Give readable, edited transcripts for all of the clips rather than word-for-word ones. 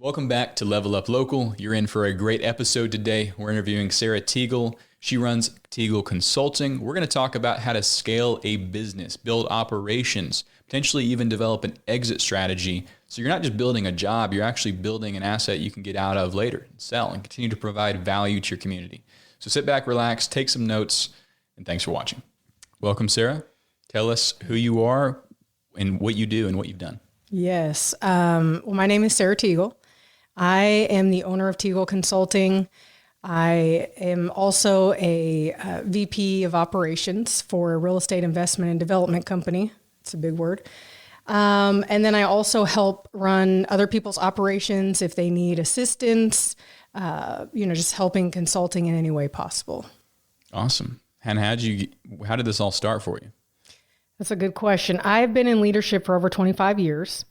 Welcome back to Level Up Local. You're in for a great episode today. We're interviewing Sarah Teagle. She runs Teagle Consulting. We're going to talk about how to scale a business, build operations, potentially even develop an exit strategy. So you're not just building a job, you're actually building an asset you can get out of later, sell, and continue to provide value to your community. So sit back, relax, take some notes, and thanks for watching. Welcome, Sarah. Tell us who you are and what you do and what you've done. Yes. Well, my name is Sarah Teagle. I am the owner of Teagle Consulting. I am also a VP of operations for a real estate investment and development company. It's a big word. And then I also help run other people's operations if they need assistance, just helping consulting in any way possible. Awesome. And how did this all start for you? That's a good question. I've been in leadership for over 25 years.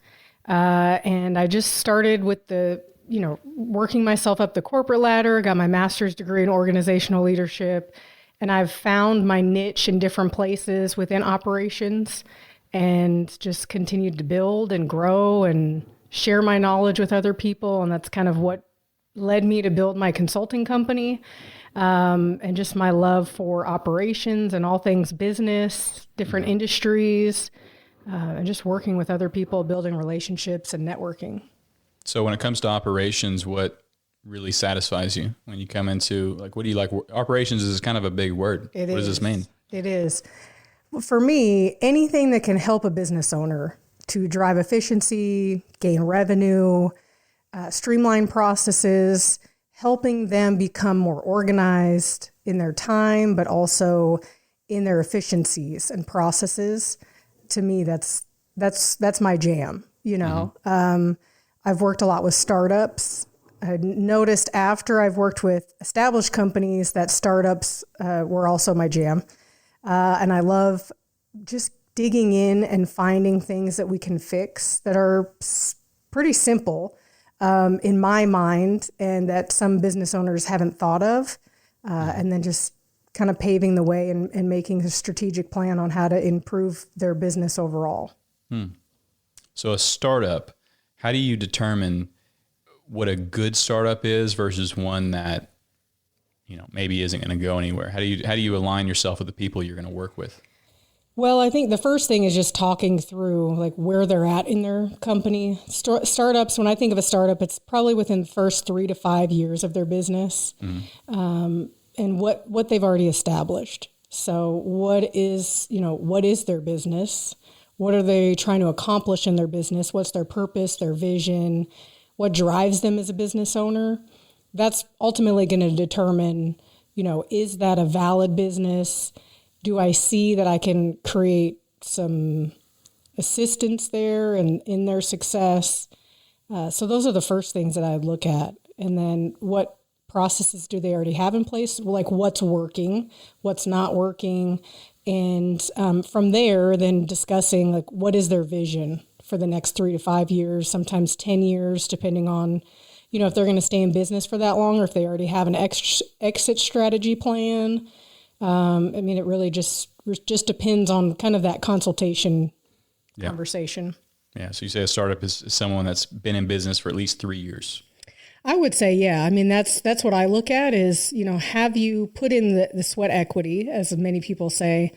And I just started with working myself up the corporate ladder, got my master's degree in organizational leadership, and I've found my niche in different places within operations and just continued to build and grow and share my knowledge with other people. And that's kind of what led me to build my consulting company. And just my love for operations and all things business, different industries, and just working with other people, building relationships and networking. So when it comes to operations, what really satisfies you when you come into, what do you like? Operations is kind of a big word. What does this mean? It is. For me, anything that can help a business owner to drive efficiency, gain revenue, streamline processes, helping them become more organized in their time, but also in their efficiencies and processes. To me, that's my jam. I've worked a lot with startups. I noticed after I've worked with established companies that startups were also my jam. And I love just digging in and finding things that we can fix that are pretty simple in my mind and that some business owners haven't thought of. And then just kind of paving the way and making a strategic plan on how to improve their business overall. So a startup, how do you determine what a good startup is versus one that, maybe isn't going to go anywhere? How do you align yourself with the people you're going to work with? Well, I think the first thing is just talking through where they're at in their company. Startups, when I think of a startup, it's probably within the first 3 to 5 years of their business, and what they've already established. So what is their business? What are they trying to accomplish in their business? What's their purpose, their vision? What drives them as a business owner? That's ultimately going to determine, is that a valid business? Do I see that I can create some assistance there and in their success? So those are the first things that I look at. And then what processes do they already have in place? What's working, what's not working? And from there, then discussing what is their vision for the next 3 to 5 years, sometimes 10 years, depending on, if they're going to stay in business for that long or if they already have an exit strategy plan. It really just depends on kind of that consultation conversation. Yeah. So you say a startup is someone that's been in business for at least 3 years. I would say, yeah. That's what I look at is, have you put in the sweat equity, as many people say,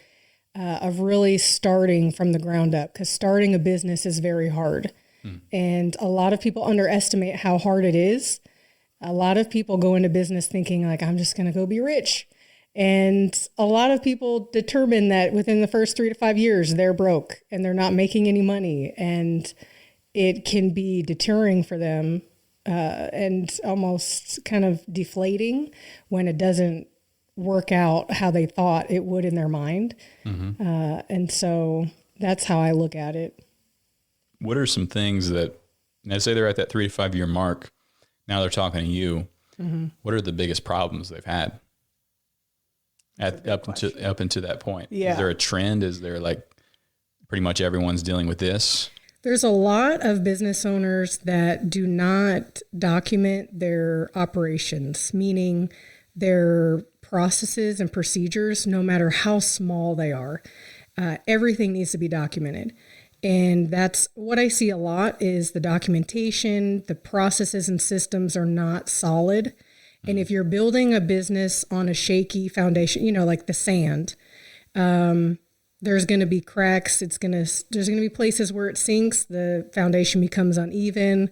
of really starting from the ground up? Because starting a business is very hard. And a lot of people underestimate how hard it is. A lot of people go into business thinking I'm just going to go be rich. And a lot of people determine that within the first 3 to 5 years, they're broke and they're not making any money. And it can be deterring for them. And almost kind of deflating when it doesn't work out how they thought it would in their mind. And so that's how I look at it. What are some things that, let's say they're at that 3 to 5 year mark, now they're talking to you. What are the biggest problems they've had up into that point? Yeah. Is there a trend? Is there pretty much everyone's dealing with this? There's a lot of business owners that do not document their operations, meaning their processes and procedures, no matter how small they are. Everything needs to be documented. And that's what I see a lot is the documentation, the processes and systems are not solid. And if you're building a business on a shaky foundation, like the sand, there's going to be cracks. There's going to be places where it sinks. The foundation becomes uneven.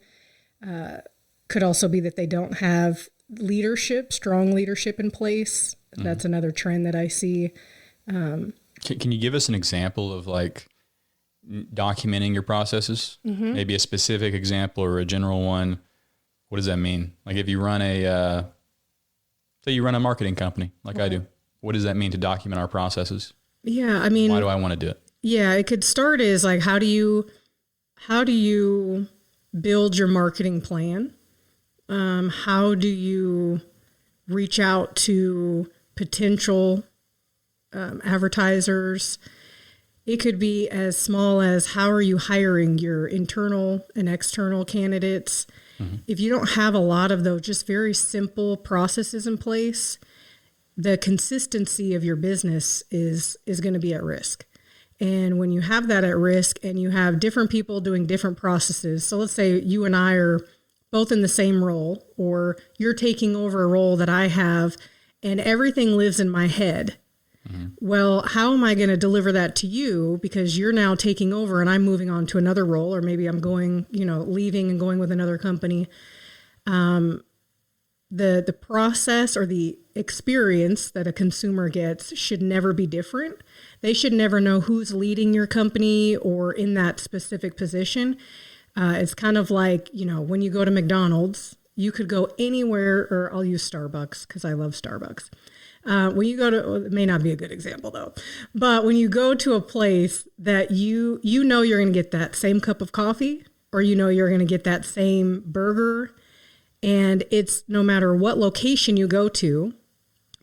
Could also be that they don't have strong leadership in place. That's another trend that I see. Can you give us an example of like documenting your processes? Maybe a specific example or a general one. What does that mean? Like if you run say you run a marketing company like I do, what does that mean to document our processes? Yeah. I mean, why do I want to do it? Yeah. It could start as like, how do you build your marketing plan? How do you reach out to potential advertisers? It could be as small as how are you hiring your internal and external candidates? If you don't have a lot of those just very simple processes in place, the consistency of your business is going to be at risk. And when you have that at risk and you have different people doing different processes, so let's say you and I are both in the same role, or you're taking over a role that I have and everything lives in my head. Well, how am I going to deliver that to you? Because you're now taking over and I'm moving on to another role, or maybe I'm going, leaving and going with another company. The process or the experience that a consumer gets should never be different. They should never know who's leading your company or in that specific position. It's kind of like, when you go to McDonald's, you could go anywhere, or I'll use Starbucks because I love Starbucks. When you go to, it may not be a good example though, but when you go to a place that you're going to get that same cup of coffee, or you're going to get that same burger, and it's no matter what location you go to,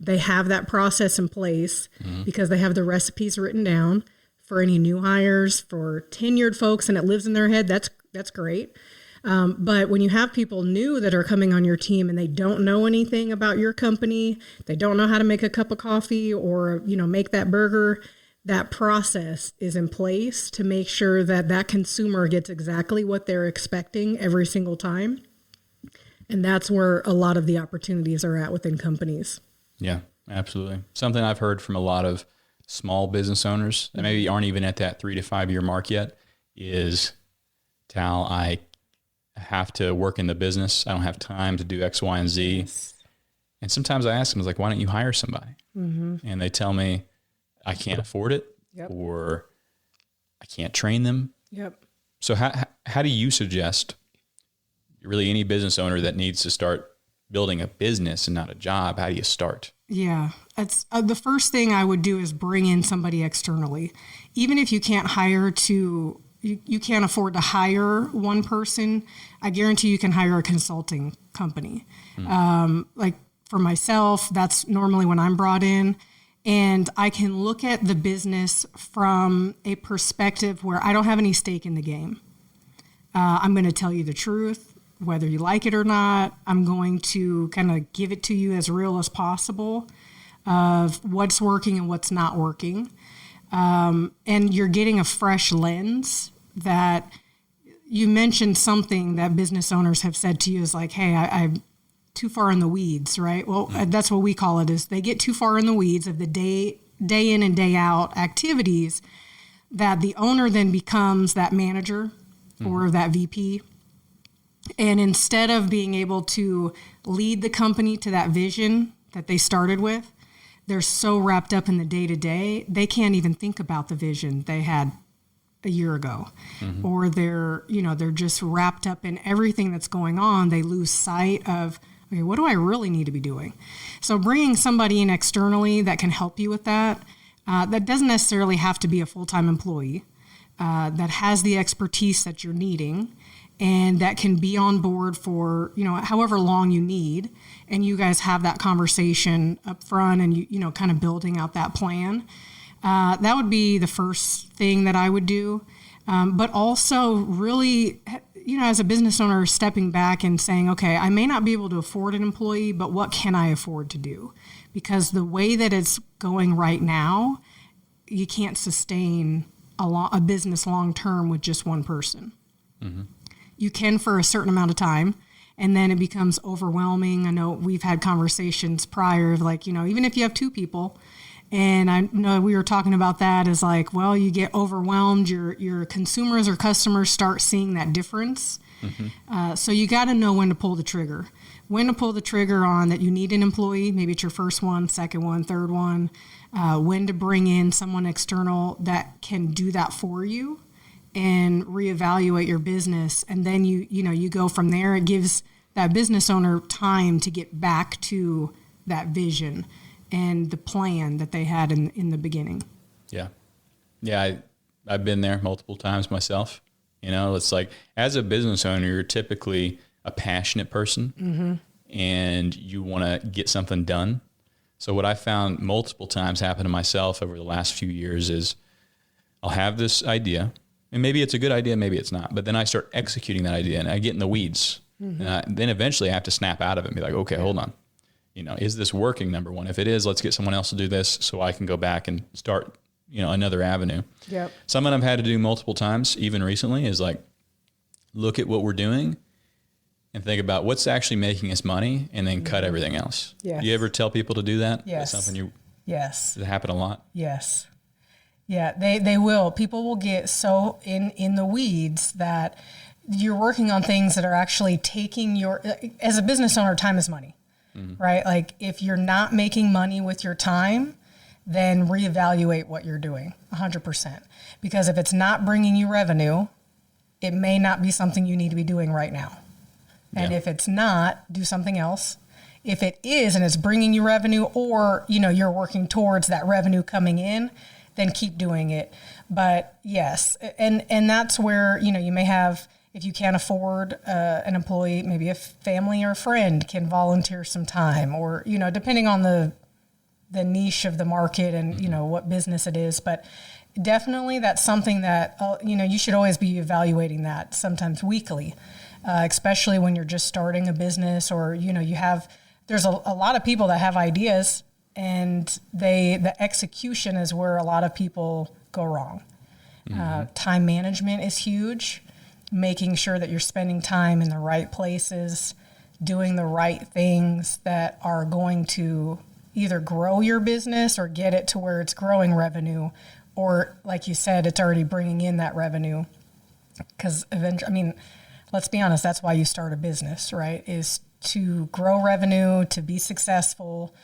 they have that process in place because they have the recipes written down for any new hires, for tenured folks, and it lives in their head. That's great. But when you have people new that are coming on your team and they don't know anything about your company, they don't know how to make a cup of coffee or, make that burger, that process is in place to make sure that consumer gets exactly what they're expecting every single time. And that's where a lot of the opportunities are at within companies. Yeah, absolutely. Something I've heard from a lot of small business owners that maybe aren't even at that 3 to 5 year mark yet is, Tal, I have to work in the business. I don't have time to do X, Y, and Z. Yes. And sometimes I ask them, like, why don't you hire somebody? And they tell me I can't afford it, or I can't train them. So how do you suggest really any business owner that needs to start building a business and not a job, how do you start? Yeah, it's the first thing I would do is bring in somebody externally. Even if you can't you can't afford to hire one person, I guarantee you can hire a consulting company. Like for myself, that's normally when I'm brought in, and I can look at the business from a perspective where I don't have any stake in the game. I'm going to tell you the truth, whether you like it or not. I'm going to kind of give it to you as real as possible of what's working and what's not working. And you're getting a fresh lens. That you mentioned something that business owners have said to you is like, hey, I'm too far in the weeds, right? Well, that's what we call it, is they get too far in the weeds of the day in and day out activities that the owner then becomes that manager or that VP. And instead of being able to lead the company to that vision that they started with, they're so wrapped up in the day-to-day, they can't even think about the vision they had a year ago, or they're just wrapped up in everything that's going on. They lose sight of, okay, what do I really need to be doing? So bringing somebody in externally that can help you with that, that doesn't necessarily have to be a full-time employee, that has the expertise that you're needing, and that can be on board for, however long you need. And you guys have that conversation up front and, kind of building out that plan. That would be the first thing that I would do. But also really, as a business owner, stepping back and saying, okay, I may not be able to afford an employee, but what can I afford to do? Because the way that it's going right now, you can't sustain a business long term with just one person. You can for a certain amount of time, and then it becomes overwhelming. I know we've had conversations prior of like, even if you have two people, and I know we were talking about that as like, well, you get overwhelmed, your consumers or customers start seeing that difference. So you got to know when to pull the trigger. When to pull the trigger on that you need an employee, maybe it's your first one, second one, third one. When to bring in someone external that can do that for you and reevaluate your business. And then you go from there. It gives that business owner time to get back to that vision and the plan that they had in the beginning. Yeah. Yeah. I've been there multiple times myself. It's like, as a business owner, you're typically a passionate person and you want to get something done. So what I found multiple times happen to myself over the last few years is I'll have this idea, and maybe it's a good idea, maybe it's not, but then I start executing that idea and I get in the weeds. And then eventually I have to snap out of it and be like, okay, hold on. Is this working, number one? If it is, let's get someone else to do this so I can go back and start, another avenue. Yep. Something I've had to do multiple times, even recently, is like, look at what we're doing and think about what's actually making us money and then cut everything else. Yes. Do you ever tell people to do that? Yes. That's something Yes. Does it happen a lot? Yes. Yeah, they will. People will get so in the weeds that you're working on things that are actually taking as a business owner, time is money, right? Like if you're not making money with your time, then reevaluate what you're doing 100%. Because if it's not bringing you revenue, it may not be something you need to be doing right now. And if it's not, do something else. If it is and it's bringing you revenue, or you're working towards that revenue coming in, then keep doing it. But yes, and that's where you may have, if you can't afford an employee, maybe a family or a friend can volunteer some time, or depending on the niche of the market and what business it is. But definitely that's something that you should always be evaluating that, sometimes weekly, especially when you're just starting a business, or there's a lot of people that have ideas, and the execution is where a lot of people go wrong. Time management is huge. Making sure that you're spending time in the right places, doing the right things that are going to either grow your business or get it to where it's growing revenue, or like you said, it's already bringing in that revenue. Because eventually, let's be honest, that's why you start a business, right? Is to grow revenue, to be successful,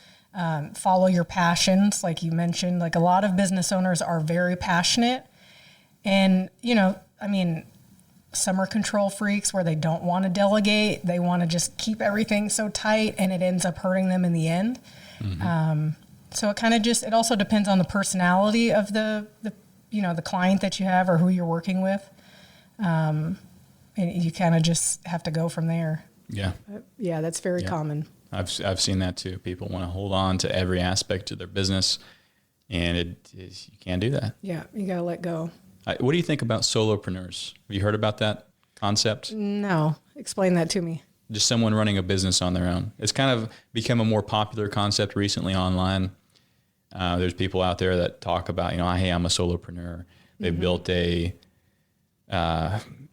follow your passions. Like you mentioned, like a lot of business owners are very passionate, and some are control freaks where they don't want to delegate. They want to just keep everything so tight, and it ends up hurting them in the end. So it also depends on the personality of the client that you have or who you're working with. And you kind of just have to go from there. Yeah. Yeah, that's very common. I've seen that too. People want to hold on to every aspect of their business, and you can't do that. Yeah, you got to let go. What do you think about solopreneurs? Have you heard about that concept? No. Explain that to me. Just someone running a business on their own. It's kind of become a more popular concept recently online. There's people out there that talk about, hey, I'm a solopreneur. They built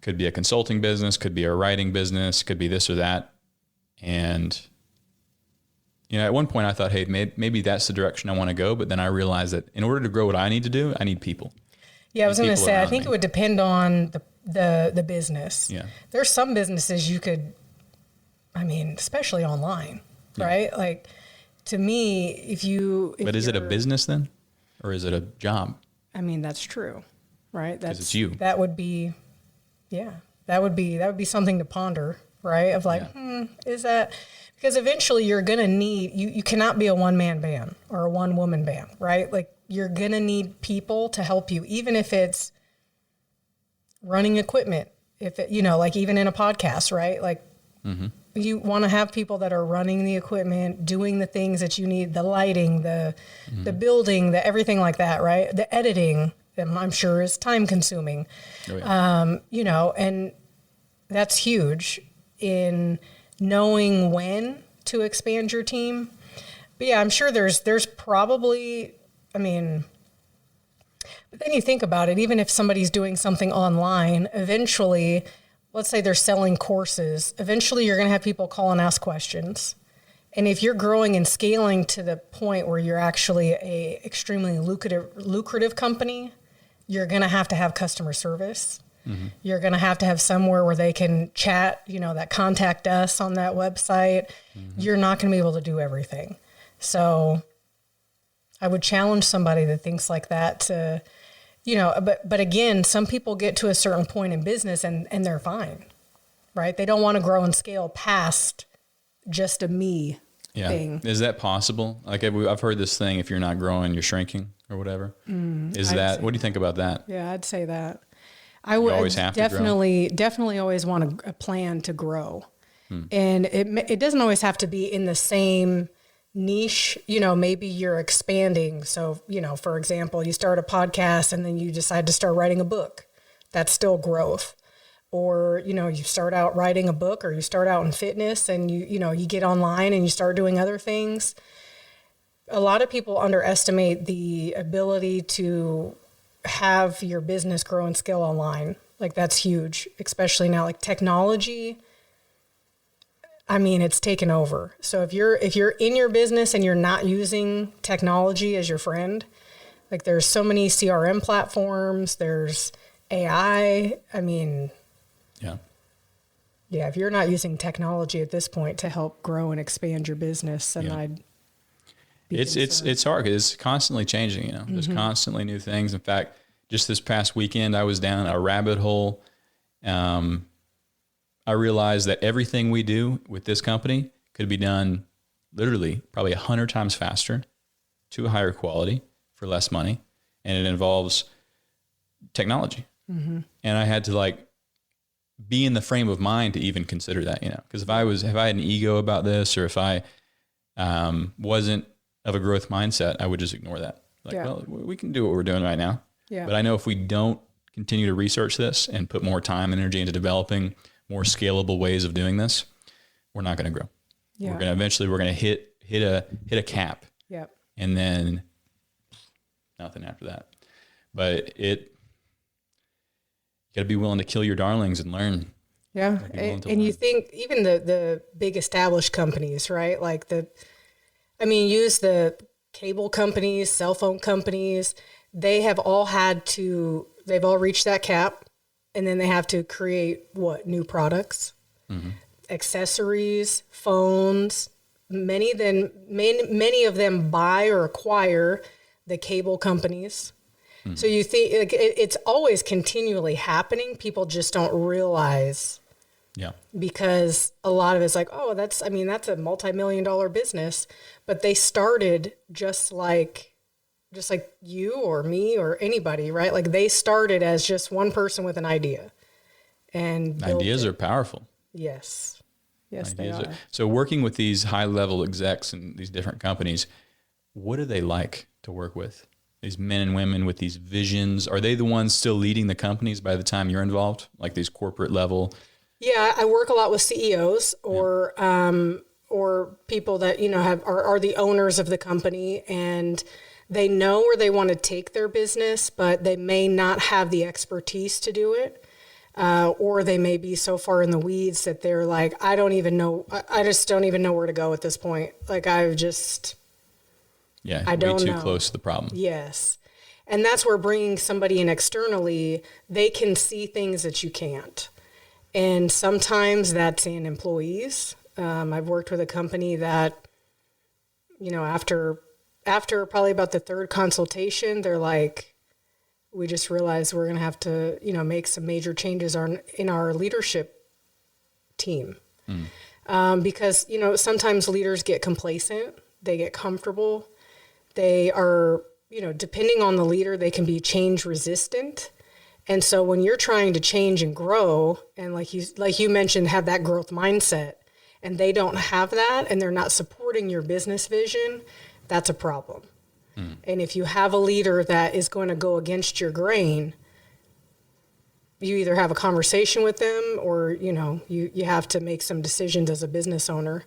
could be a consulting business, could be a writing business, could be this or that. And, at one point I thought, hey, maybe that's the direction I want to go. But then I realized that in order to grow what I need to do, I need people. Yeah, I was going to say, I think it would depend on the business. Yeah. There's some businesses you could, especially online, right? Like, to me, But is it a business then? Or is it a job? That's true, right? Because it's you. That would be, that would be something to ponder, right? Of like, is that, because eventually you're going to need, you cannot be a one-man band or a one-woman band, right? Like, you're going to need people to help you, even if it's running equipment, if it, like even in a podcast, right? Like you want to have people that are running the equipment, doing the things that you need, the lighting, the building, the everything like that, right? The editing, that I'm sure is time consuming, and that's huge in knowing when to expand your team. But yeah, I'm sure there's probably, But then you think about it, even if somebody's doing something online, eventually, let's say they're selling courses, eventually you're going to have people call and ask questions. And if you're growing and scaling to the point where you're actually a extremely lucrative company, you're going to have customer service. Mm-hmm. You're going to have somewhere where they can chat, that contact us on that website. Mm-hmm. You're not going to be able to do everything. So I would challenge somebody that thinks like that to, but again, some people get to a certain point in business and they're fine, right? They don't want to grow and scale past just a me thing. Is that possible? Like I've heard this thing, if you're not growing, you're shrinking or whatever. What do you think about that? Yeah, I'd say that. I would always have definitely always want a plan to grow. And it doesn't always have to be in the same niche. Maybe you're expanding. So, for example, you start a podcast and then you decide to start writing a book. That's still growth. Or, you start out writing a book, or you start out in fitness and you get online and you start doing other things. A lot of people underestimate the ability to have your business grow and scale online. Like that's huge, especially now, like technology. I mean, it's taken over. So if you're in your business and you're not using technology as your friend, like there's so many CRM platforms, there's AI. I mean, yeah, if you're not using technology at this point to help grow and expand your business, then I'd be concerned. It's hard because it's constantly changing, There's constantly new things. In fact, just this past weekend, I was down a rabbit hole. I realized that everything we do with this company could be done literally probably 100 times faster, to a higher quality, for less money. And it involves technology. Mm-hmm. And I had to be in the frame of mind to even consider that, because if I had an ego about this, or if I wasn't of a growth mindset, I would just ignore that. Well, we can do what we're doing right now. Yeah. But I know if we don't continue to research this and put more time and energy into developing more scalable ways of doing this, we're not going to grow. Yeah. We're going to hit a cap. Yep. And then nothing after that. But you got to be willing to kill your darlings and learn. Yeah. And you think even the big established companies, right? Use the cable companies, cell phone companies, they've all reached that cap, and then they have to create new products, accessories, phones. Many of them buy or acquire the cable companies. So you think it's always continually happening. People just don't realize. Yeah. Because a lot of it's that's a multi-million-dollar business, but they started just like you or me or anybody, right? Like they started as just one person with an idea. And ideas are powerful. Yes. Yes, ideas they are. So working with these high-level execs in these different companies, what are they like to work with? These men and women with these visions, are they the ones still leading the companies by the time you're involved? Like these corporate level? Yeah, I work a lot with CEOs or people that, are the owners of the company, and they know where they want to take their business, but they may not have the expertise to do it. Or they may be so far in the weeds that they're like, I just don't even know where to go at this point. Like I don't know. Way too close to the problem. Yes. And that's where bringing somebody in externally, they can see things that you can't. And sometimes that's in employees. I've worked with a company that, after probably about the third consultation, they're like, we just realized we're going to have to, make some major changes in our leadership team. Because, sometimes leaders get complacent, they get comfortable. They are, depending on the leader, they can be change resistant. And so when you're trying to change and grow, and like you mentioned, have that growth mindset, and they don't have that, and they're not supporting your business vision, that's a problem. And if you have a leader that is going to go against your grain, you either have a conversation with them, or, you have to make some decisions as a business owner.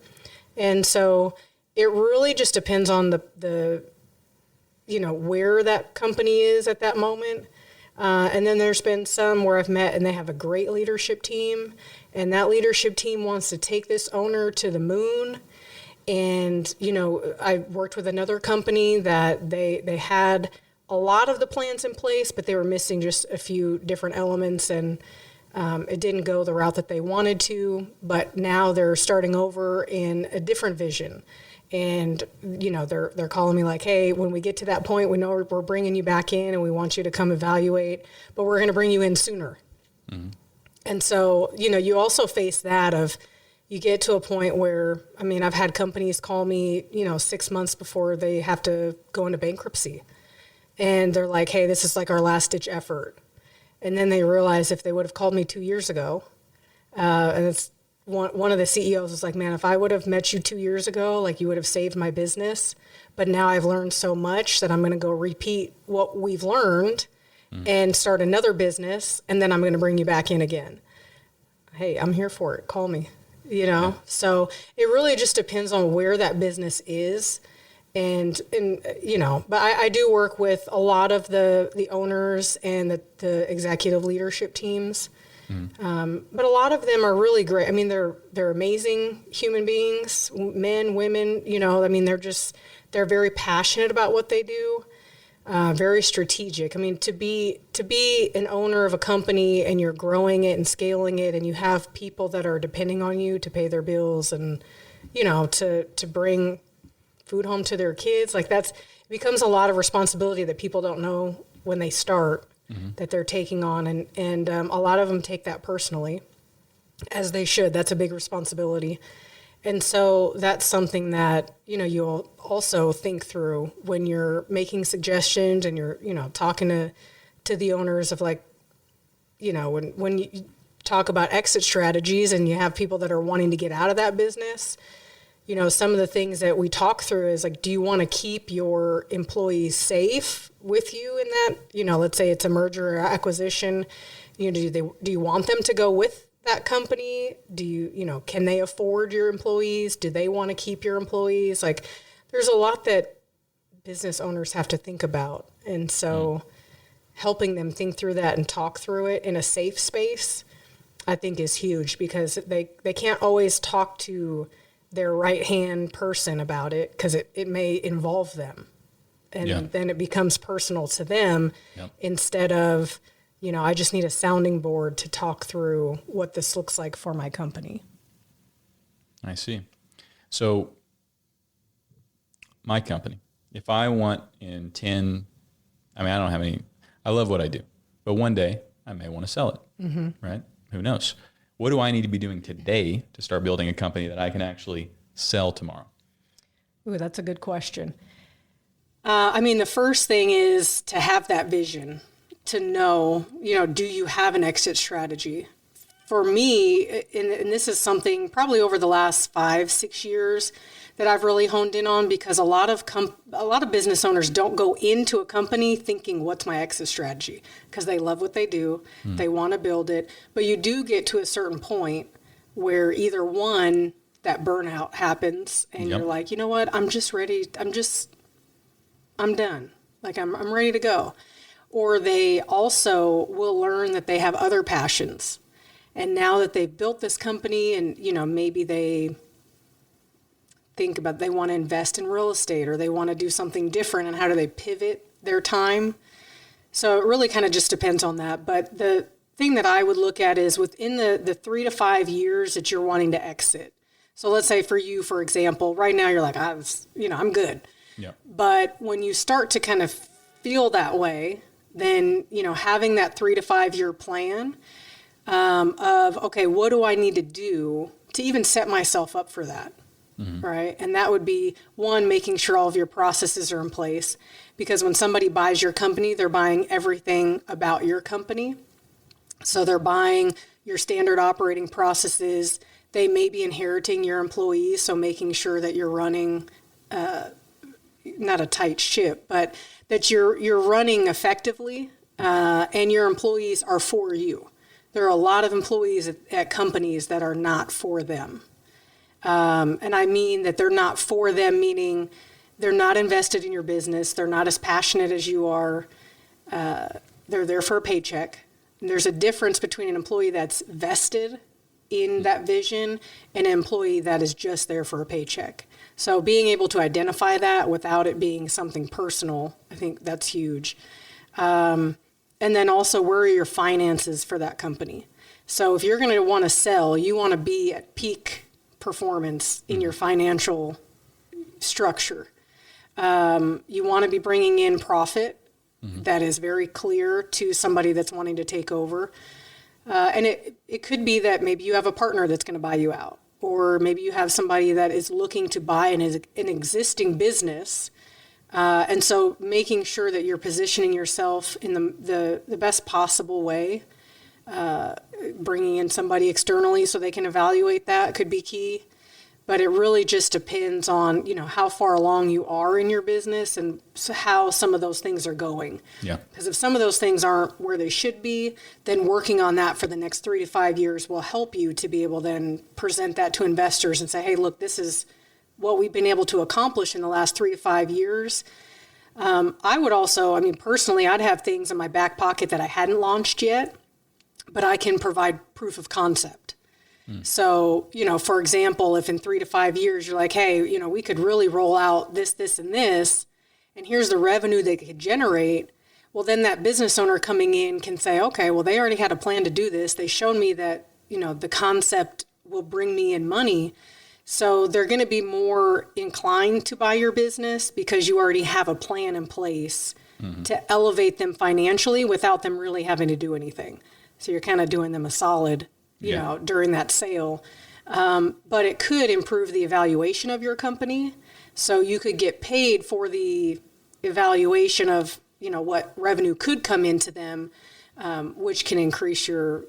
And so it really just depends on the where that company is at that moment. And then there's been some where I've met and they have a great leadership team, and that leadership team wants to take this owner to the moon. And, I worked with another company that they had a lot of the plans in place, but they were missing just a few different elements, and it didn't go the route that they wanted to. But now they're starting over in a different vision. And, they're calling me like, hey, when we get to that point, we know we're bringing you back in and we want you to come evaluate, but we're going to bring you in sooner. Mm-hmm. And so, you also face that of, you get to a point where, I've had companies call me, 6 months before they have to go into bankruptcy. And they're like, hey, this is like our last ditch effort. And then they realize if they would have called me 2 years ago, and it's one of the CEOs was like, man, if I would have met you 2 years ago, like you would have saved my business. But now I've learned so much that I'm going to go repeat what we've learned and start another business. And then I'm going to bring you back in again. Hey, I'm here for it. Call me. So it really just depends on where that business is. And but I do work with a lot of the owners and the executive leadership teams. But a lot of them are really great. They're amazing human beings, men, women, they're very passionate about what they do. Very strategic. To be an owner of a company and you're growing it and scaling it, and you have people that are depending on you to pay their bills and, to bring food home to their kids, it becomes a lot of responsibility that people don't know when they start that they're taking on. And a lot of them take that personally, as they should. That's a big responsibility. And so that's something that, you'll also think through when you're making suggestions and you're, talking to the owners of when you talk about exit strategies and you have people that are wanting to get out of that business, some of the things that we talk through is do you want to keep your employees safe with you in that, let's say it's a merger or acquisition, do you want them to go with that company? Do you, can they afford your employees? Do they want to keep your employees? There's a lot that business owners have to think about. And so helping them think through that and talk through it in a safe space, I think is huge, because they can't always talk to their right-hand person about it, because it may involve them. And then it becomes personal to them instead of, I just need a sounding board to talk through what this looks like for my company. I see. So my company, if I want in 10, I don't have any, I love what I do, but one day I may want to sell it, right? Who knows? What do I need to be doing today to start building a company that I can actually sell tomorrow? Ooh, that's a good question. The first thing is to have that vision, to know, do you have an exit strategy? For me, and this is something probably over the last 5-6 years that I've really honed in on, because a lot of business owners don't go into a company thinking, what's my exit strategy? Because they love what they do. They want to build it. But you do get to a certain point where either one, that burnout happens and you're like, you know what? I'm just ready. I'm done. I'm ready to go. Or they also will learn that they have other passions. And now that they've built this company and, maybe they think about they want to invest in real estate, or they want to do something different, and how do they pivot their time? So it really kind of just depends on that. But the thing that I would look at is within the 3 to 5 years that you're wanting to exit. So let's say for you, for example, right now you're like, I'm good. Yeah. But when you start to kind of feel that way, then, having that 3 to 5 year plan of, okay, what do I need to do to even set myself up for that? Right. And that would be one, making sure all of your processes are in place, because when somebody buys your company, they're buying everything about your company. So they're buying your standard operating processes. They may be inheriting your employees. So making sure that you're running, not a tight ship, but that you're running effectively, and your employees are for you. There are a lot of employees at companies that are not for them. And I mean that they're not for them, meaning they're not invested in your business. They're not as passionate as you are. They're there for a paycheck. And there's a difference between an employee that's vested in that vision and an employee that is just there for a paycheck. So being able to identify that without it being something personal, I think that's huge. And then also, where are your finances for that company? So if you're going to want to sell, you want to be at peak performance in your financial structure. You want to be bringing in profit that is very clear to somebody that's wanting to take over. And it could be that maybe you have a partner that's going to buy you out, or maybe you have somebody that is looking to buy an existing business. And so making sure that you're positioning yourself in the best possible way, bringing in somebody externally so they can evaluate that could be key. But it really just depends on, how far along you are in your business and how some of those things are going. Yeah. Because if some of those things aren't where they should be, then working on that for the next 3 to 5 years will help you to be able to then present that to investors and say, hey, look, this is what we've been able to accomplish in the last 3 to 5 years. I would also, personally, I'd have things in my back pocket that I hadn't launched yet, but I can provide proof of concept. So, for example, if in 3 to 5 years you're like, hey, we could really roll out this, and this, and here's the revenue they could generate, well, then that business owner coming in can say, okay, well, they already had a plan to do this. They showed me that, the concept will bring me in money. So they're going to be more inclined to buy your business because you already have a plan in place to elevate them financially without them really having to do anything. So you're kind of doing them a solid, during that sale. But it could improve the evaluation of your company. So you could get paid for the evaluation of, what revenue could come into them, which can increase your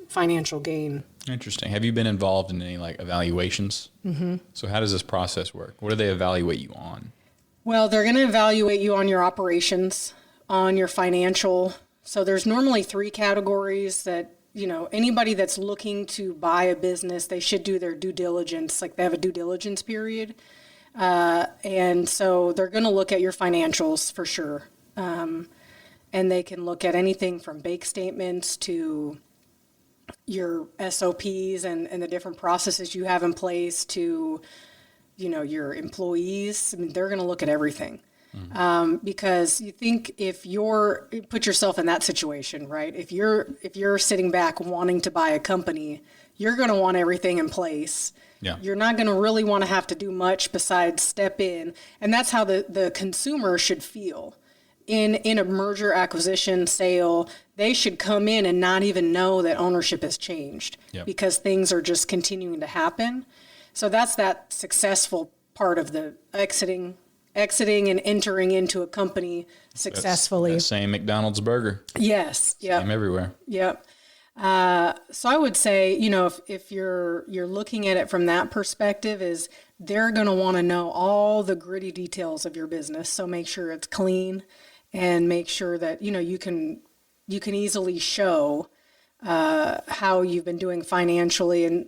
financial gain. Interesting. Have you been involved in any evaluations? Mm-hmm. So how does this process work? What do they evaluate you on? Well, they're going to evaluate you on your operations, on your financial. So there's normally 3 categories that, anybody that's looking to buy a business, they should do their due diligence. They have a due diligence period. And so they're going to look at your financials for sure. And they can look at anything from bank statements to your SOPs and the different processes you have in place to, your employees. They're going to look at everything. Because you think put yourself in that situation, right? If you're sitting back wanting to buy a company, you're going to want everything in place. Yeah. You're not going to really want to have to do much besides step in. And that's how the consumer should feel. In a merger, acquisition, sale, they should come in and not even know that ownership has changed because things are just continuing to happen. So that's that successful part of the exiting and entering into a company successfully. That's same McDonald's burger. Yes. Yeah. Same everywhere. Yep. So I would say, if you're looking at it from that perspective, is they're going to want to know all the gritty details of your business. So make sure it's clean and make sure that, you can easily show how you've been doing financially. And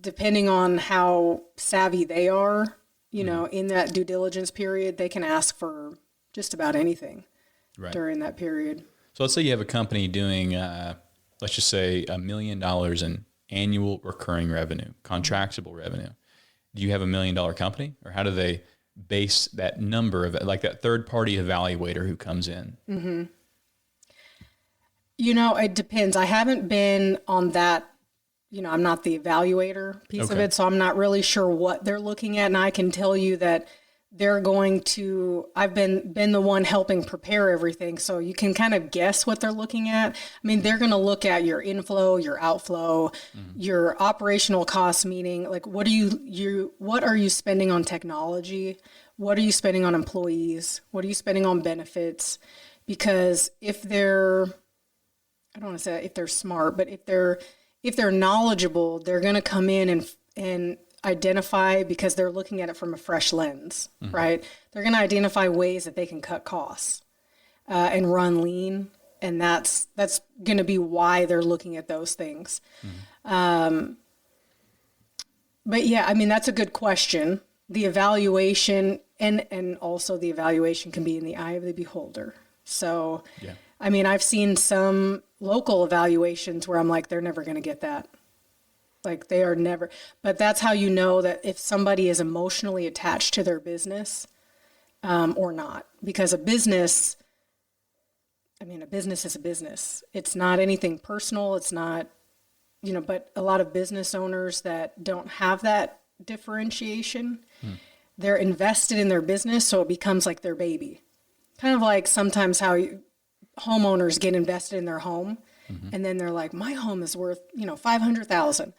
depending on how savvy they are, in that due diligence period, they can ask for just about anything during that period. So let's say you have a company doing, let's just say $1 million in annual recurring revenue, contractable revenue. Do you have $1 million company, or how do they base that number of that third-party evaluator who comes in? Mm-hmm. It depends. I haven't been on that. I'm not the evaluator piece of it, so I'm not really sure what they're looking at. And I can tell you that they're going to, I've been the one helping prepare everything. So you can kind of guess what they're looking at. They're going to look at your inflow, your outflow, your operational costs, meaning what are you spending on technology? What are you spending on employees? What are you spending on benefits? Because if they're, I don't want to say if they're smart, but if they're knowledgeable, they're going to come in and identify, because they're looking at it from a fresh lens, right? They're going to identify ways that they can cut costs and run lean. And that's going to be why they're looking at those things. But yeah, that's a good question. The evaluation And also the evaluation can be in the eye of the beholder. So, Yeah. I mean, I've seen some local evaluations where I'm like, they're never going to get that. Like they are never, but that's how you know that if somebody is emotionally attached to their business, or not, because a business is a business. It's not anything personal. It's not, but a lot of business owners that don't have that differentiation, they're invested in their business. So it becomes like their baby, kind of like sometimes how homeowners get invested in their home. And then they're like, my home is worth, 500,000.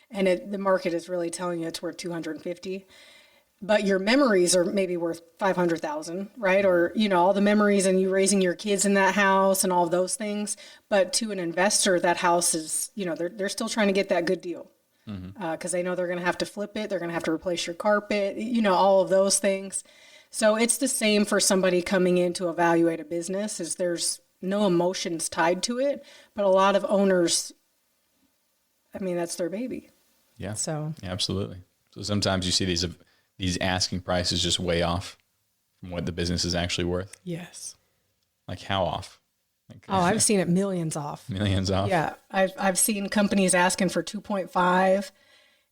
And the market is really telling you it's worth 250. But your memories are maybe worth 500,000, right? Or, all the memories and you raising your kids in that house and all of those things. But to an investor, that house is, they're still trying to get that good deal. Because they know they're going to have to flip it. They're going to have to replace your carpet, all of those things. So it's the same for somebody coming in to evaluate a business, is there's no emotions tied to it, but a lot of owners, that's their baby. Yeah. So yeah, absolutely. So sometimes you see these asking prices just way off from what the business is actually worth. Yes. Like how off? Like, I've seen it millions off. Millions off. Yeah. I've seen companies asking for 2.5,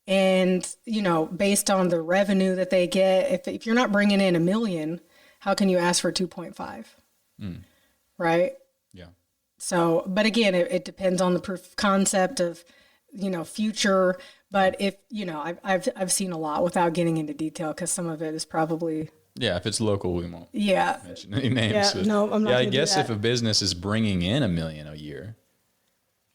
and, based on the revenue that they get, if you're not bringing in $1 million, how can you ask for 2.5? Right. Yeah. So, but again, it depends on the proof of concept of, future. But if, I've seen a lot without getting into detail, because some of it is probably. Yeah. If it's local, we won't mention any names. Yeah. No, I'm not. Yeah. I guess if a business is bringing in $1 million a year,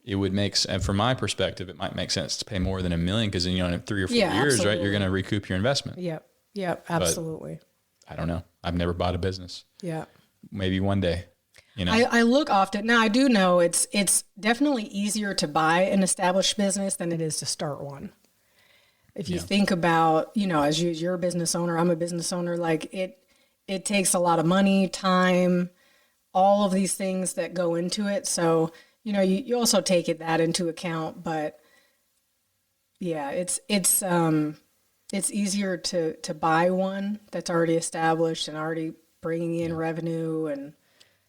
it would and from my perspective, it might make sense to pay more than $1 million, because then, in 3 or 4 years, absolutely. right, you're going to recoup your investment. Yep. Absolutely. But I don't know. I've never bought a business. Yeah. Maybe one day. I look often. Now I do know it's definitely easier to buy an established business than it is to start one. If you think about, as you're a business owner, I'm a business owner, like it takes a lot of money, time, all of these things that go into it. So, you also take that into account, but yeah, it's easier to buy one that's already established and already bringing in revenue. And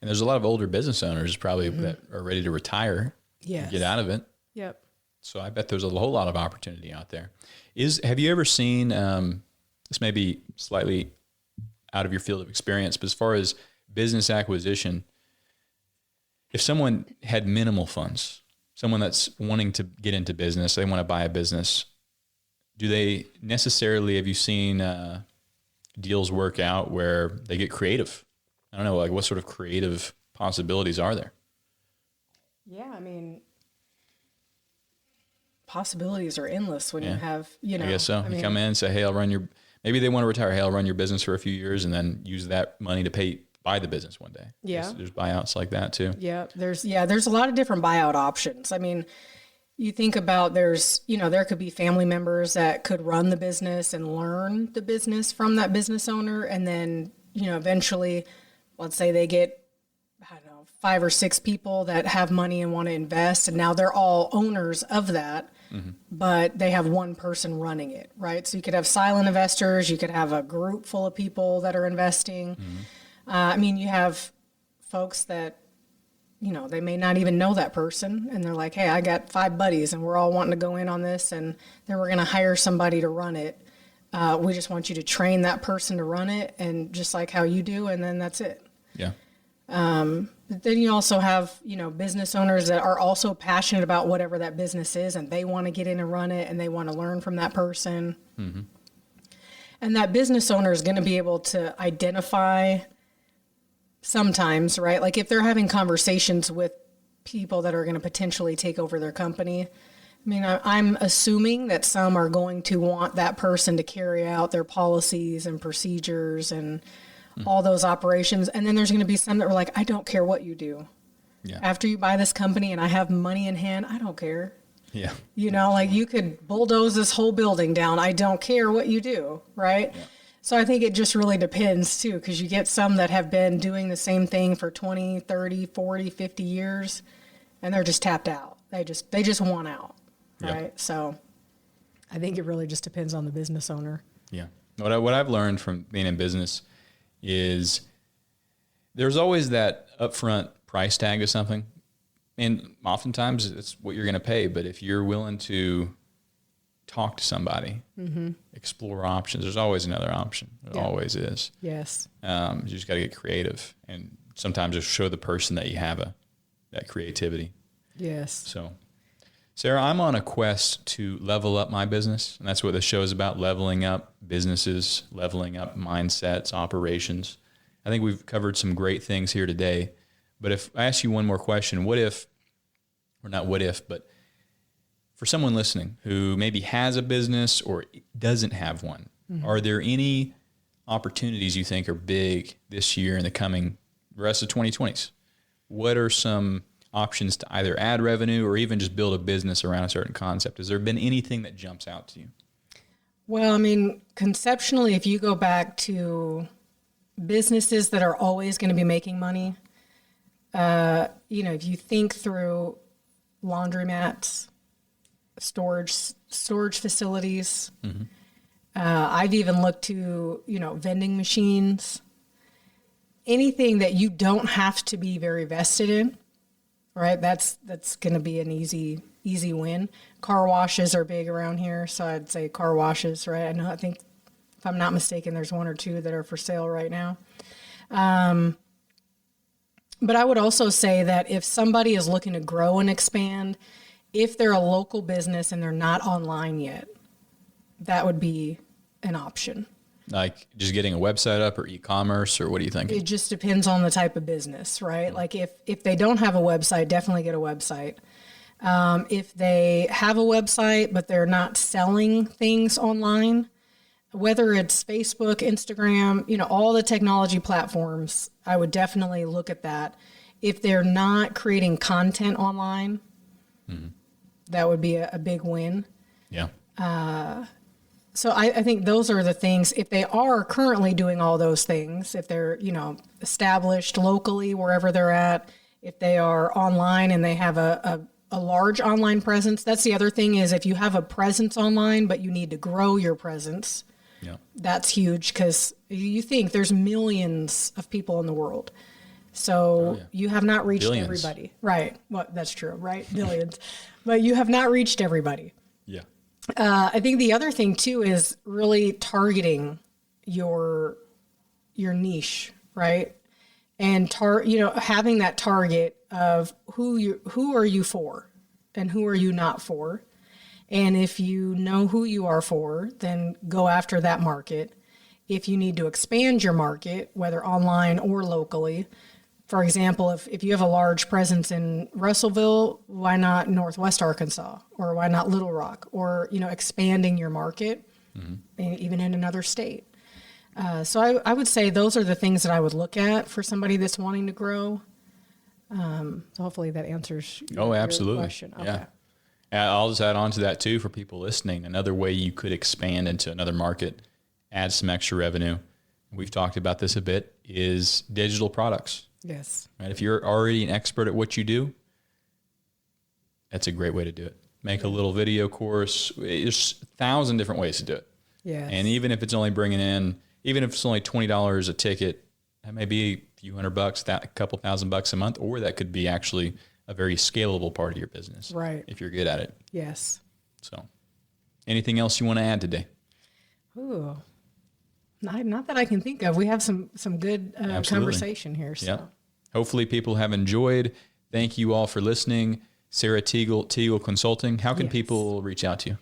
there's a lot of older business owners probably that are ready to retire, get out of it. Yep. So I bet there's a whole lot of opportunity out there. Have you ever seen, this may be slightly out of your field of experience, but as far as business acquisition, if someone had minimal funds, someone that's wanting to get into business, they want to buy a business, do they necessarily, have you seen deals work out where they get creative? I don't know, like what sort of creative possibilities are there? Yeah, possibilities are endless when you have, I guess so. You come in and say, hey, maybe they want to retire. Hey, I'll run your business for a few years and then use that money to buy the business one day. Yeah. There's buyouts like that too. Yeah. There's a lot of different buyout options. You think about there could be family members that could run the business and learn the business from that business owner. And then, eventually, let's say they get, 5 or 6 people that have money and want to invest. And now they're all owners of that, but they have one person running it, right? So you could have silent investors. You could have a group full of people that are investing. You have folks that, they may not even know that person. And they're like, hey, I got 5 buddies and we're all wanting to go in on this. And then we're going to hire somebody to run it. We just want you to train that person to run it, and just like how you do. And then that's it. Yeah. But then you also have, business owners that are also passionate about whatever that business is, and they want to get in and run it, and they want to learn from that person. And that business owner is going to be able to identify sometimes, right? Like if they're having conversations with people that are going to potentially take over their company, I'm assuming that some are going to want that person to carry out their policies and procedures and all those operations. And then there's going to be some that were like, I don't care what you do. Yeah. After you buy this company and I have money in hand, I don't care. Yeah. Like you could bulldoze this whole building down. I don't care what you do. Right. Yeah. So I think it just really depends too, because you get some that have been doing the same thing for 20, 30, 40, 50 years, and they're just tapped out. They just want out. Right. So I think it really just depends on the business owner. Yeah. What I've learned from being in business is there's always that upfront price tag to something. And oftentimes it's what you're going to pay. But if you're willing to talk to somebody, explore options, there's always another option. There always is. Yes. You just got to get creative and sometimes just show the person that you have that creativity. Yes. So, Sarah, I'm on a quest to level up my business. And that's what the show is about, leveling up businesses, leveling up mindsets, operations. I think we've covered some great things here today. But if I ask you one more question, but for someone listening who maybe has a business or doesn't have one, are there any opportunities you think are big this year and the rest of 2020s? What are some options to either add revenue or even just build a business around a certain concept? Has there been anything that jumps out to you? Well, I mean, conceptually, if you go back to businesses that are always going to be making money, if you think through laundromats, storage facilities, I've even looked to, vending machines, anything that you don't have to be very vested in, right? That's going to be an easy win. Car washes are big around here, so I'd say car washes, right? I think if I'm not mistaken, there's one or two that are for sale right now. But I would also say that if somebody is looking to grow and expand, if they're a local business and they're not online yet, that would be an option. Like just getting a website up or e-commerce, or what do you think? It just depends on the type of business, right? Like if they don't have a website, definitely get a website. If they have a website, but they're not selling things online, whether it's Facebook, Instagram, all the technology platforms, I would definitely look at that. If they're not creating content online, that would be a big win. Yeah. So I think those are the things. If they are currently doing all those things, if they're, established locally wherever they're at, if they are online and they have a large online presence, that's the other thing is if you have a presence online, but you need to grow your presence, that's huge because you think there's millions of people in the world. So you have not reached everybody. Right. Well, that's true, right? Billions. But you have not reached everybody. Yeah. I think the other thing too is really targeting your niche, right? And having that target of who are you for and who are you not for? And if you know who you are for, then go after that market. If you need to expand your market, whether online or locally, for example, if you have a large presence in Russellville, why not Northwest Arkansas? Or why not Little Rock? Or, expanding your market, even in another state. So I would say those are the things that I would look at for somebody that's wanting to grow. So hopefully that answers your question. Okay. Yeah. I'll just add on to that too for people listening. Another way you could expand into another market, add some extra revenue. We've talked about this a bit, is digital products. Yes. Right. If you're already an expert at what you do, that's a great way to do it. Make a little video course. There's 1,000 different ways to do it. Yes. And even if it's only even if it's only $20 a ticket, that may be a few $100, a couple $1,000 a month, or that could be actually a very scalable part of your business. Right. If you're good at it. Yes. So anything else you want to add today? Ooh. Not that I can think of. We have some good conversation here. So. Yeah. Hopefully people have enjoyed. Thank you all for listening. Sarah Teagle Consulting. How can people reach out to you?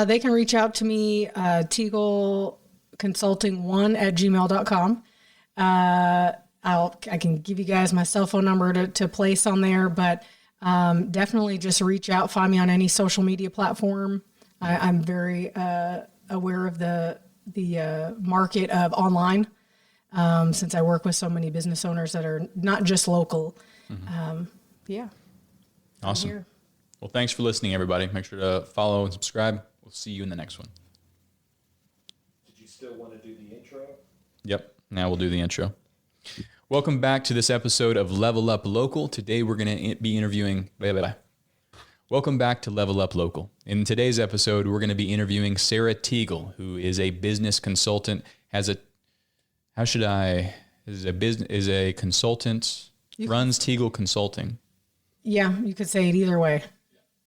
They can reach out to me, Teagle Consulting1 at gmail.com. I can give you guys my cell phone number to place on there, but definitely just reach out, find me on any social media platform. I'm very aware of the market of online, since I work with so many business owners that are not just local. Yeah. Awesome. Well, thanks for listening, everybody. Make sure to follow and subscribe. We'll see you in the next one. Did you still want to do the intro? Yep. Now we'll do the intro. Welcome back to this episode of Level Up Local. Today we're going to be interviewing Welcome back to Level Up Local. In today's episode, we're going to be interviewing Sarah Teagle, who is a business consultant, is a consultant, runs Teagle Consulting. Yeah, you could say it either way.